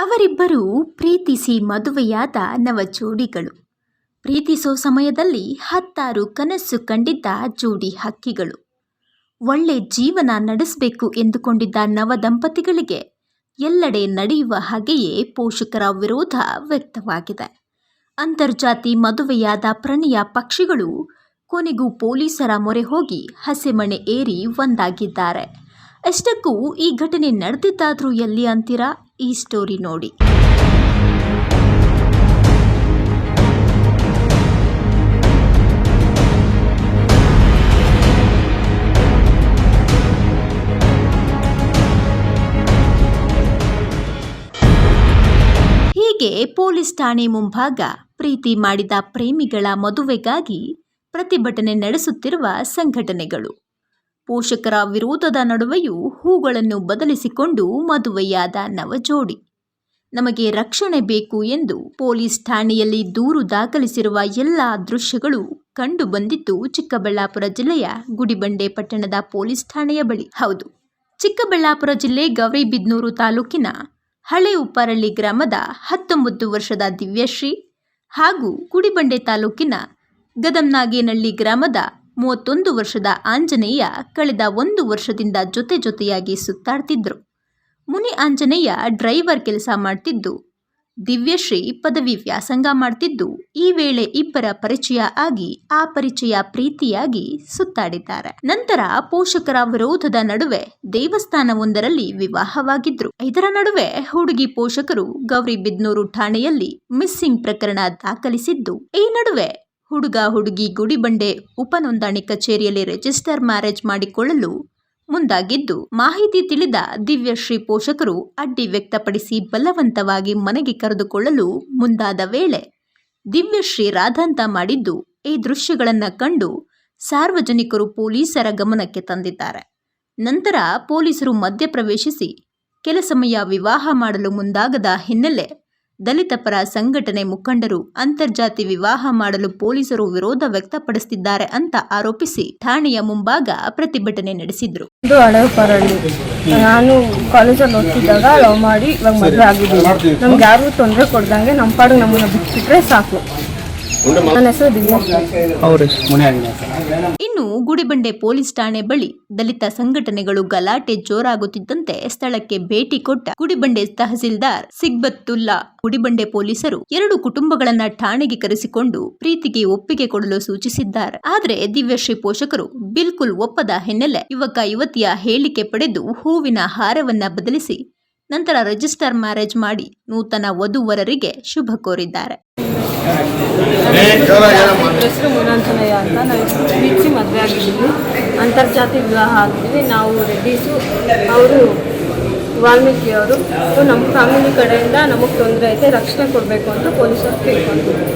ಅವರಿಬ್ಬರೂ ಪ್ರೀತಿಸಿ ಮದುವೆಯಾದ ನವ ಜೋಡಿಗಳು. ಪ್ರೀತಿಸೋ ಸಮಯದಲ್ಲಿ 10 ಕನಸು ಕಂಡಿದ್ದ ಜೋಡಿ ಹಕ್ಕಿಗಳು. ಒಳ್ಳೆ ಜೀವನ ನಡೆಸಬೇಕು ಎಂದುಕೊಂಡಿದ್ದ ನವ ದಂಪತಿಗಳಿಗೆ ಎಲ್ಲೆಡೆ ನಡೆಯುವ ಹಾಗೆಯೇ ಪೋಷಕರ ವಿರೋಧ ವ್ಯಕ್ತವಾಗಿದೆ. ಅಂತರ್ಜಾತಿ ಮದುವೆಯಾದ ಪ್ರಣಯ ಪಕ್ಷಿಗಳು ಕೊನೆಗೂ ಪೊಲೀಸರ ಮೊರೆ ಹೋಗಿ ಹಸೆಮಣೆ ಏರಿ ಒಂದಾಗಿದ್ದಾರೆ. ಅಷ್ಟಕ್ಕೂ ಈ ಘಟನೆ ನಡೆದಿದ್ದಾದ್ರೂ ಎಲ್ಲಿ ಅಂತೀರಾ? ಈ ಸ್ಟೋರಿ ನೋಡಿ. ಹೀಗೆ ಪೊಲೀಸ್ ಠಾಣೆ ಮುಂಭಾಗ ಪ್ರೀತಿ ಮಾಡಿದ ಪ್ರೇಮಿಗಳ ಮದುವೆಗಾಗಿ ಪ್ರತಿಭಟನೆ ನಡೆಸುತ್ತಿರುವ ಸಂಘಟನೆಗಳು. ಪೋಷಕರ ವಿರೋಧದ ನಡುವೆಯೂ ಹೂಗಳನ್ನು ಬದಲಿಸಿಕೊಂಡು ಮದುವೆಯಾದ ನವಜೋಡಿ. ನಮಗೆ ರಕ್ಷಣೆ ಬೇಕು ಎಂದು ಪೊಲೀಸ್ ಠಾಣೆಯಲ್ಲಿ ದೂರು ದಾಖಲಿಸಿರುವ ಎಲ್ಲ ದೃಶ್ಯಗಳು ಕಂಡು ಬಂದಿದ್ದು ಚಿಕ್ಕಬಳ್ಳಾಪುರ ಜಿಲ್ಲೆಯ ಗುಡಿಬಂಡೆ ಪಟ್ಟಣದ ಪೊಲೀಸ್ ಠಾಣೆಯ ಬಳಿ. ಹೌದು, ಚಿಕ್ಕಬಳ್ಳಾಪುರ ಜಿಲ್ಲೆ ಗೌರಿಬಿದನೂರು ತಾಲೂಕಿನ ಹಳೆ ಉಪ್ಪರಳ್ಳಿ ಗ್ರಾಮದ 19 ವರ್ಷದ ದಿವ್ಯಶ್ರೀ ಹಾಗೂ ಗುಡಿಬಂಡೆ ತಾಲೂಕಿನ ಗದಮ್ನಾಗೇನಹಳ್ಳಿ ಗ್ರಾಮದ 31 ವರ್ಷದ ಆಂಜನೇಯ ಕಳೆದ 1 ವರ್ಷದಿಂದ ಜೊತೆಯಾಗಿ ಸುತ್ತಾಡ್ತಿದ್ರು. ಮುನಿ ಆಂಜನೇಯ ಡ್ರೈವರ್ ಕೆಲಸ ಮಾಡ್ತಿದ್ದು, ದಿವ್ಯಶ್ರೀ ಪದವಿ ವ್ಯಾಸಂಗ ಮಾಡ್ತಿದ್ದು, ಈ ವೇಳೆ ಇಬ್ಬರ ಪರಿಚಯ ಆಗಿ ಆ ಪರಿಚಯ ಪ್ರೀತಿಯಾಗಿ ಸುತ್ತಾಡಿದ್ದಾರೆ. ನಂತರ ಪೋಷಕರ ವಿರೋಧದ ನಡುವೆ ದೇವಸ್ಥಾನವೊಂದರಲ್ಲಿ ವಿವಾಹವಾಗಿದ್ರು. ಇದರ ನಡುವೆ ಹುಡುಗಿ ಪೋಷಕರು ಗೌರಿಬಿದನೂರು ಠಾಣೆಯಲ್ಲಿ ಮಿಸ್ಸಿಂಗ್ ಪ್ರಕರಣ ದಾಖಲಿಸಿದ್ದು, ಈ ನಡುವೆ ಹುಡುಗಿ ಗುಡಿಬಂಡೆ ಉಪನೋಂದಣಿ ಕಚೇರಿಯಲ್ಲಿ ರಿಜಿಸ್ಟರ್ ಮ್ಯಾರೇಜ್ ಮಾಡಿಕೊಳ್ಳಲು ಮುಂದಾಗಿದ್ದು, ಮಾಹಿತಿ ತಿಳಿದ ದಿವ್ಯಶ್ರೀ ಪೋಷಕರು ಅಡ್ಡಿ ವ್ಯಕ್ತಪಡಿಸಿ ಬಲವಂತವಾಗಿ ಮನೆಗೆ ಕರೆದುಕೊಳ್ಳಲು ಮುಂದಾದ ವೇಳೆ ದಿವ್ಯಶ್ರೀ ರಾಧಾಂತ ಮಾಡಿದ್ದು, ಈ ದೃಶ್ಯಗಳನ್ನು ಕಂಡು ಸಾರ್ವಜನಿಕರು ಪೊಲೀಸರ ಗಮನಕ್ಕೆ ತಂದಿದ್ದಾರೆ. ನಂತರ ಪೊಲೀಸರು ಮಧ್ಯಪ್ರವೇಶಿಸಿ ಕೆಲ ಸಮಯ ವಿವಾಹ ಮಾಡಲು ಮುಂದಾಗದ ಹಿನ್ನೆಲೆ ದಲಿತ ಪರ ಸಂಘಟನೆ ಮುಖಂಡರು ಅಂತರ್ಜಾತಿ ವಿವಾಹ ಮಾಡಲು ಪೊಲೀಸರು ವಿರೋಧ ವ್ಯಕ್ತಪಡಿಸುತ್ತಿದ್ದಾರೆ ಅಂತ ಆರೋಪಿಸಿ ಠಾಣೆಯ ಮುಂಭಾಗ ಪ್ರತಿಭಟನೆ ನಡೆಸಿದ್ರು. ಹಳೆ ಉಪ್ಪರಳ್ಳಿ, ನಾನು ಕಾಲೇಜಲ್ಲಿ ಓದ್ತಿದ್ದಾಗ ಲವ್ ಮಾಡಿ ಇವಾಗ ಮದುವೆ ಆಗಿದ್ದೀವಿ. ನಮ್ಗೆ ಯಾರು ತೊಂದರೆ ಕೊಡ್ದಂಗೆ ನಮ್ಮ ಪಾಡಿಗೆ ನಮ್ಮನ್ನ ಬಿಟ್ಬಿಟ್ರೆ ಸಾಕು. ನನ್ನ ಹೆಸರು ದಿವ್ಯಾ. ಇನ್ನು ಗುಡಿಬಂಡೆ ಪೊಲೀಸ್ ಠಾಣೆ ಬಳಿ ದಲಿತ ಸಂಘಟನೆಗಳು ಗಲಾಟೆ ಜೋರಾಗುತ್ತಿದ್ದಂತೆ ಸ್ಥಳಕ್ಕೆ ಭೇಟಿ ಕೊಟ್ಟ ಗುಡಿಬಂಡೆ ತಹಸೀಲ್ದಾರ್ ಸಿಗ್ಬತ್ತುಲ್ಲಾ ಗುಡಿಬಂಡೆ ಪೊಲೀಸರು 2 ಕುಟುಂಬಗಳನ್ನ ಠಾಣೆಗೆ ಕರೆಸಿಕೊಂಡು ಪ್ರೀತಿಗೆ ಒಪ್ಪಿಗೆ ಕೊಡಲು ಸೂಚಿಸಿದ್ದಾರೆ. ಆದ್ರೆ ದಿವ್ಯಶ್ರೀ ಪೋಷಕರು ಬಿಲ್ಕುಲ್ ಒಪ್ಪದ ಹಿನ್ನೆಲೆ ಯುವತಿಯ ಹೇಳಿಕೆ ಪಡೆದು ಹೂವಿನ ಹಾರವನ್ನ ಬದಲಿಸಿ ನಂತರ ರಿಜಿಸ್ಟರ್ ಮ್ಯಾರೇಜ್ ಮಾಡಿ ನೂತನ ವಧುವರರಿಗೆ ಶುಭ ಕೋರಿದ್ದಾರೆ. ಹೆಸರು ಮುನಾಂಜನೇಯ ಅಂತ. ನಾವು ಪ್ರೀತಿಸಿ ಮದುವೆ ಆಗಿದ್ದೀವಿ. ಅಂತರ್ಜಾತಿ ವಿವಾಹ ಆಗಿದ್ದೀವಿ. ನಾವು ರೆಡ್ಡೀಸು, ಅವರು ವಾಲ್ಮೀಕಿ ಅವರು. ನಮ್ಮ ಫ್ಯಾಮಿಲಿ ಕಡೆಯಿಂದ ನಮಗೆ ತೊಂದರೆ ಐತೆ, ರಕ್ಷಣೆ ಕೊಡಬೇಕು ಅಂತ ಪೊಲೀಸರು ಕೇಳ್ಕೊಂಡಿದ್ದಾರೆ.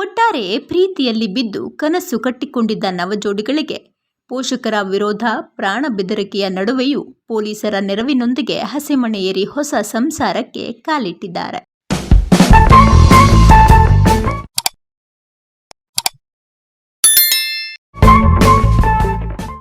ಒಟ್ಟಾರೆ ಪ್ರೀತಿಯಲ್ಲಿ ಬಿದ್ದು ಕನಸು ಕಟ್ಟಿಕೊಂಡಿದ್ದ ನವಜೋಡಿಗಳಿಗೆ ಪೋಷಕರ ವಿರೋಧ, ಪ್ರಾಣ ಬೆದರಿಕೆಯ ನಡುವೆಯೂ ಪೊಲೀಸರ ನೆರವಿನೊಂದಿಗೆ ಹಸೆಮಣೆ ಏರಿ ಹೊಸ ಸಂಸಾರಕ್ಕೆ ಕಾಲಿಟ್ಟಿದ್ದಾರೆ.